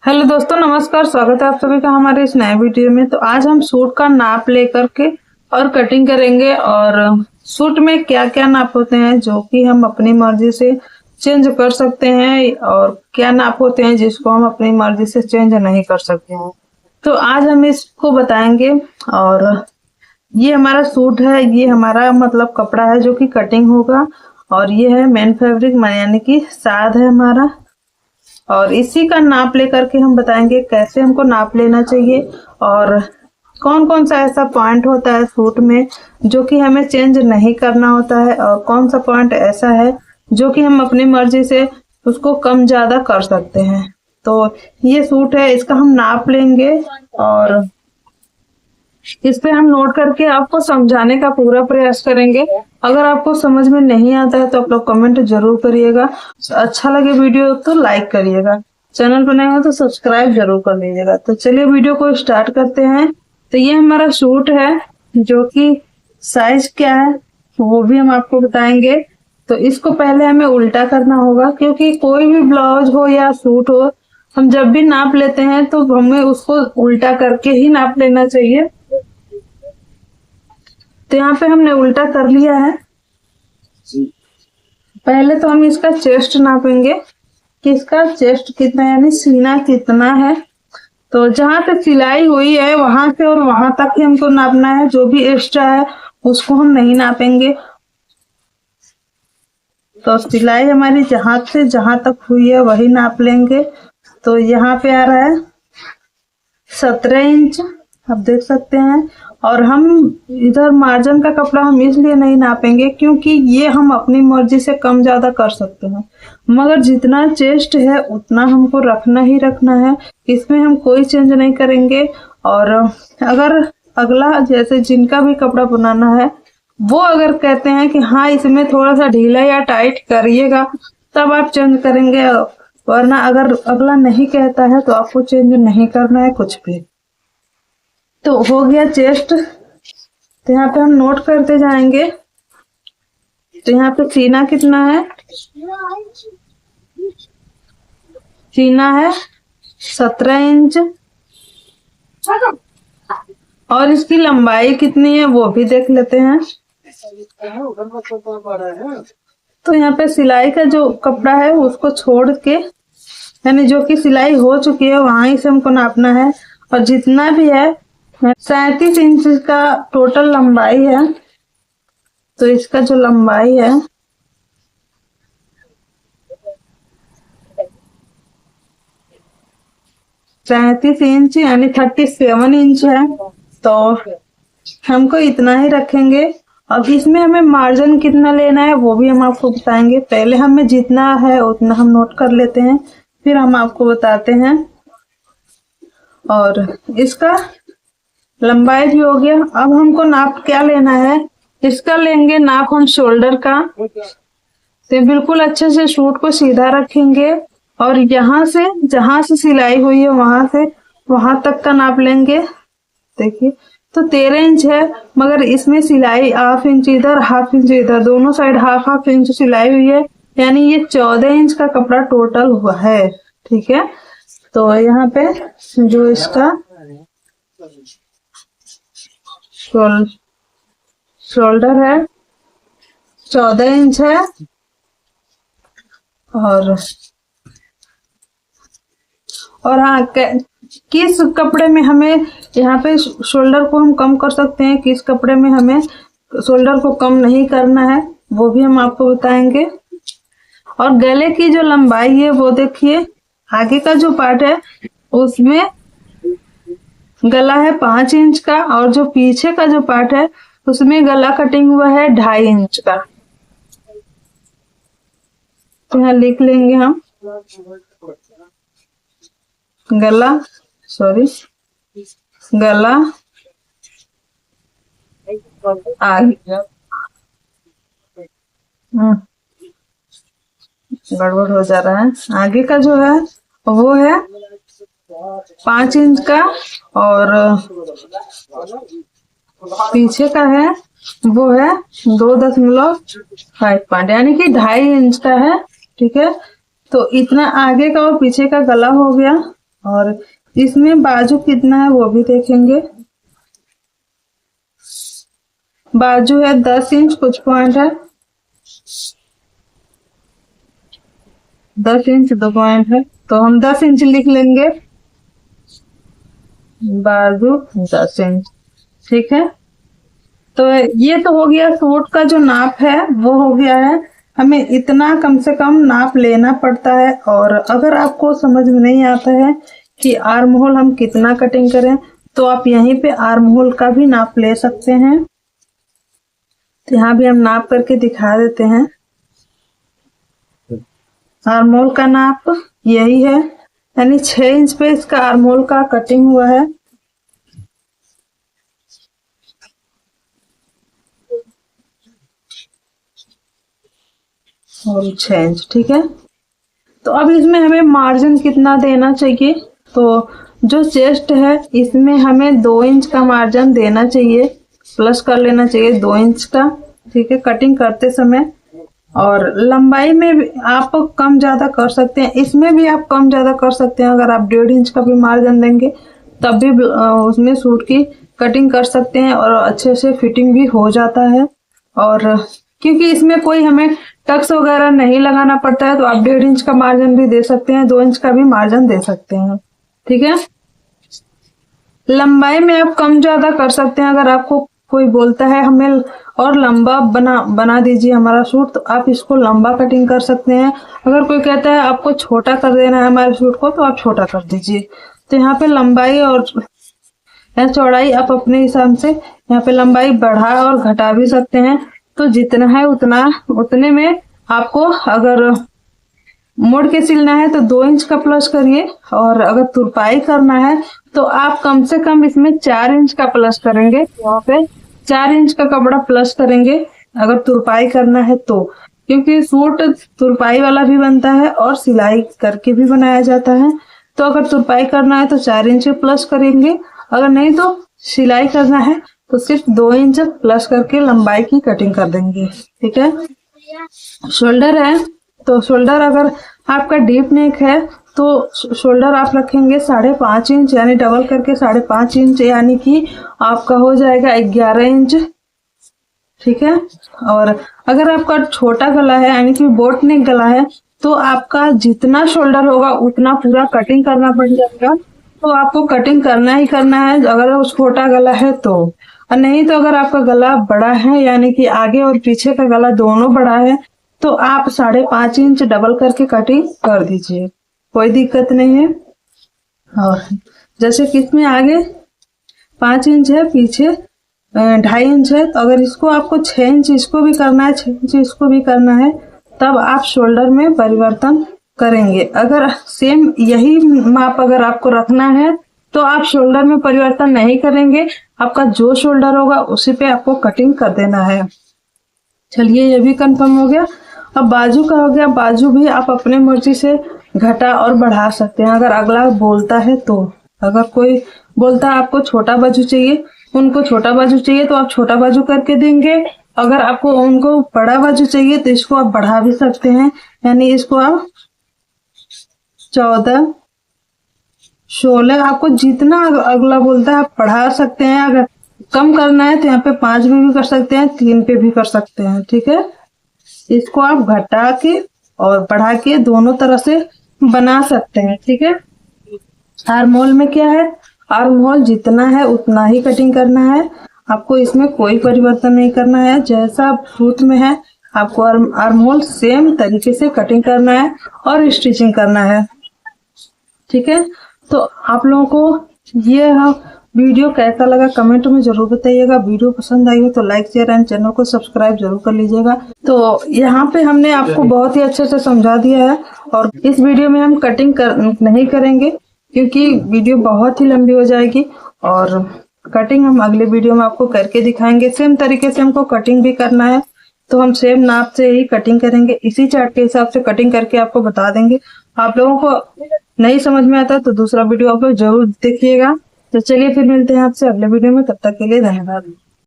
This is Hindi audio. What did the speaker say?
हेलो दोस्तों, नमस्कार। स्वागत है आप सभी का हमारे इस नए वीडियो में। तो आज हम सूट का नाप लेकर के और कटिंग करेंगे और सूट में क्या क्या नाप होते हैं जो कि हम अपनी मर्जी से चेंज कर सकते हैं और क्या नाप होते हैं जिसको हम अपनी मर्जी से चेंज नहीं कर सकते हैं। तो आज हम इसको बताएंगे। और ये हमारा सूट है, ये हमारा मतलब कपड़ा है जो कि कटिंग होगा। और ये है मेन फैब्रिक यानी कि साद है हमारा। और इसी का नाप लेकर के हम बताएंगे कैसे हमको नाप लेना चाहिए और कौन कौन सा ऐसा पॉइंट होता है सूट में जो कि हमें चेंज नहीं करना होता है और कौन सा पॉइंट ऐसा है जो कि हम अपनी मर्जी से उसको कम ज्यादा कर सकते हैं। तो ये सूट है, इसका हम नाप लेंगे और इस पे हम नोट करके आपको समझाने का पूरा प्रयास करेंगे। अगर आपको समझ में नहीं आता है तो आप लोग कमेंट जरूर करिएगा। अच्छा लगे वीडियो तो लाइक करिएगा, चैनल पर नए हो तो सब्सक्राइब जरूर कर लीजिएगा। तो चलिए वीडियो को स्टार्ट करते हैं। तो ये हमारा सूट है जो कि साइज क्या है वो भी हम आपको बताएंगे। तो इसको पहले हमें उल्टा करना होगा क्योंकि कोई भी ब्लाउज हो या सूट हो, हम जब भी नाप लेते हैं तो हमें उसको उल्टा करके ही नाप लेना चाहिए। तो यहाँ पे हमने उल्टा कर लिया है। पहले तो हम इसका चेस्ट नापेंगे कि इसका चेस्ट कितना यानी सीना कितना है। तो जहां तक सिलाई हुई है वहां से और वहां तक ही हमको नापना है, जो भी एक्स्ट्रा है उसको हम नहीं नापेंगे। तो सिलाई हमारी जहां से जहां तक हुई है वही नाप लेंगे। तो यहाँ पे आ रहा है 17 इंच, आप देख सकते हैं। और हम इधर मार्जिन का कपड़ा हम इसलिए नहीं नापेंगे क्योंकि ये हम अपनी मर्जी से कम ज्यादा कर सकते हैं, मगर जितना चेस्ट है उतना हमको रखना ही रखना है, इसमें हम कोई चेंज नहीं करेंगे। और अगर अगला जैसे जिनका भी कपड़ा बनाना है वो अगर कहते हैं कि हाँ इसमें थोड़ा सा ढीला या टाइट करिएगा तब आप चेंज करेंगे, वरना अगर अगला नहीं कहता है तो आपको चेंज नहीं करना है कुछ भी। तो हो गया चेस्ट। तो यहाँ पे हम नोट करते जाएंगे। तो यहाँ पे सीना कितना है, सीना है 17 इंच। और इसकी लंबाई कितनी है वो भी देख लेते हैं। तो यहाँ पे सिलाई का जो कपड़ा है उसको छोड़ के यानी जो कि सिलाई हो चुकी है वहां से हमको नापना है। और जितना भी है 37 इंच का टोटल लंबाई है। तो इसका जो लंबाई है 37 इंच यानी 37 इंच है। तो हमको इतना ही रखेंगे। अब इसमें हमें मार्जिन कितना लेना है वो भी हम आपको बताएंगे। पहले हमें जितना है उतना हम नोट कर लेते हैं, फिर हम आपको बताते हैं। और इसका लंबाई भी हो गया। अब हमको नाप क्या लेना है, इसका लेंगे नाप हम शोल्डर का। तो बिल्कुल अच्छे से सूट को सीधा रखेंगे और यहाँ से जहां से सिलाई हुई है वहां से वहां तक का नाप लेंगे। देखिए तो 13 इंच है, मगर इसमें सिलाई हाफ इंच इधर हाफ इंच इधर, दोनों साइड हाफ हाफ इंच सिलाई हुई है, यानी ये 14 इंच का कपड़ा टोटल हुआ है। ठीक है। तो यहाँ पे जो इसका शोल्डर है 14 इंच है। और हाँ, किस कपड़े में हमें यहाँ पे शोल्डर को हम कम कर सकते हैं, किस कपड़े में हमें शोल्डर को कम नहीं करना है वो भी हम आपको बताएंगे। और गले की जो लंबाई है वो देखिए, आगे का जो पार्ट है उसमें गला है 5 इंच का और जो पीछे का जो पार्ट है उसमें गला कटिंग हुआ है 2.5 इंच का। तो यहाँ लिख लेंगे हम गला आगे गड़बड़ हो जा रहा है। आगे का जो है वो है 5 इंच का और पीछे का है वो है 2.5 यानी कि 2.5 इंच का है। ठीक है। तो इतना आगे का और पीछे का गला हो गया। और इसमें बाजू कितना है वो भी देखेंगे। बाजू है 10 इंच, कुछ पॉइंट है 10 इंच 2 पॉइंट है, तो हम 10 इंच लिख लेंगे, बाजू 10 इंच। ठीक है, तो ये तो हो गया सूट का जो नाप है वो हो गया है। हमें इतना कम से कम नाप लेना पड़ता है। और अगर आपको समझ में नहीं आता है कि आर्म होल हम कितना कटिंग करें, तो आप यहीं पे आर्म होल का भी नाप ले सकते हैं। तो यहाँ भी हम नाप करके दिखा देते हैं। आर्म होल का नाप यही है, यानी 6 इंच पे इसका आर्म होल का कटिंग हुआ है। और 6 इंच, ठीक है। तो अब इसमें हमें मार्जिन कितना देना चाहिए, तो जो चेस्ट है इसमें हमें 2 इंच का मार्जिन देना चाहिए, प्लस कर लेना चाहिए 2 इंच का। ठीक है, कटिंग करते समय। और लंबाई में भी आप कम ज्यादा कर सकते हैं, इसमें भी आप कम ज्यादा कर सकते हैं। अगर आप 1.5 इंच का भी मार्जिन देंगे तब भी उसमें सूट की कटिंग कर सकते हैं और अच्छे से फिटिंग भी हो जाता है। और क्योंकि इसमें कोई हमें टक्स वगैरह नहीं लगाना पड़ता है, तो आप 1.5 इंच का मार्जिन भी दे सकते हैं, 2 इंच का भी मार्जिन दे सकते हैं। ठीक है, लंबाई में आप कम ज्यादा कर सकते हैं। अगर आपको कोई बोलता है हमें और लंबा बना दीजिए हमारा सूट, तो आप इसको लंबा कटिंग कर सकते हैं। अगर कोई कहता है आपको छोटा कर देना है हमारे सूट को, तो आप छोटा कर दीजिए। तो यहाँ पे लंबाई और चौड़ाई आप अपने हिसाब से यहाँ पे लंबाई बढ़ा और घटा भी सकते हैं। तो जितना है उतने में आपको अगर मोड़ के सिलना है तो 2 इंच का प्लस करिए, और अगर तुरपाई करना है तो आप कम से कम इसमें 4 इंच का प्लस करेंगे। यहाँ पे 4 इंच का कपड़ा प्लस करेंगे अगर तुरपाई करना है तो, क्योंकि सूट तुरपाई वाला भी बनता है और सिलाई करके भी बनाया जाता है। तो अगर तुरपाई करना है तो 4 इंच प्लस करेंगे, अगर नहीं तो सिलाई करना है तो सिर्फ 2 इंच प्लस करके लंबाई की कटिंग कर देंगे। ठीक है, शोल्डर है तो शोल्डर अगर आपका डीप नेक है तो शोल्डर आप रखेंगे 5.5 इंच, यानी डबल करके 5.5 इंच, यानी कि आपका हो जाएगा 11 इंच। ठीक है, और अगर आपका छोटा गला है यानी कि बोट नेक गला है, तो आपका जितना शोल्डर होगा उतना पूरा कटिंग करना पड़ जाएगा। तो आपको कटिंग करना ही करना है अगर वो छोटा गला है तो। और नहीं तो अगर आपका गला बड़ा है, यानी कि आगे और पीछे का गला दोनों बड़ा है, तो आप 5.5 इंच डबल करके कटिंग कर दीजिए, कोई दिक्कत नहीं है। और जैसे कि इसमें आगे 5 इंच है, पीछे 2.5 इंच है, तो अगर इसको आपको 6 इंच इसको भी करना है, 6 इंच इसको भी करना है, तब आप शोल्डर में परिवर्तन करेंगे। अगर सेम यही माप अगर आपको रखना है तो आप शोल्डर में परिवर्तन नहीं करेंगे, आपका जो शोल्डर होगा उसी पे आपको कटिंग कर देना है। चलिए, ये भी कंफर्म हो गया। अब बाजू का हो गया। बाजू भी आप अपने मर्जी से घटा और बढ़ा सकते हैं अगर अगला बोलता है तो। अगर कोई बोलता है आपको छोटा बाजू चाहिए, उनको छोटा बाजू चाहिए तो आप छोटा बाजू करके देंगे। अगर आपको उनको बड़ा बाजू चाहिए तो इसको आप बढ़ा भी सकते हैं, यानी इसको आप 14, 16, आपको जितना अगला बोलता है आप बढ़ा सकते हैं। अगर कम करना है तो यहाँ पे 5 में भी कर सकते हैं, 3 पे भी कर सकते हैं। ठीक है, इसको आप घटा के और बढ़ा के दोनों तरह से बना सकते हैं। ठीक है, आर्म होल में क्या है, आर्म होल जितना है उतना ही कटिंग करना है, आपको इसमें कोई परिवर्तन नहीं करना है। जैसा सूट में है आपको आर्म होल सेम तरीके से कटिंग करना है और स्टिचिंग करना है। ठीक है, तो आप लोगों को ये वीडियो कैसा लगा कमेंट में जरूर बताइएगा। वीडियो पसंद आई हो तो लाइक शेयर एंड चैनल को सब्सक्राइब जरूर कर लीजिएगा। तो यहाँ पे हमने आपको बहुत ही अच्छे से समझा दिया है, और इस वीडियो में हम कटिंग नहीं करेंगे क्योंकि वीडियो बहुत ही लंबी हो जाएगी, और कटिंग हम अगले वीडियो में आपको करके दिखाएंगे। सेम तरीके से हमको कटिंग भी करना है, तो हम सेम नाप से ही कटिंग करेंगे, इसी चार्ट के हिसाब से कटिंग करके आपको बता देंगे। आप लोगों को नहीं समझ में आता तो दूसरा वीडियो आप लोग जरूर देखिएगा। तो चलिए फिर मिलते हैं आपसे अगले वीडियो में, तब तक के लिए धन्यवाद।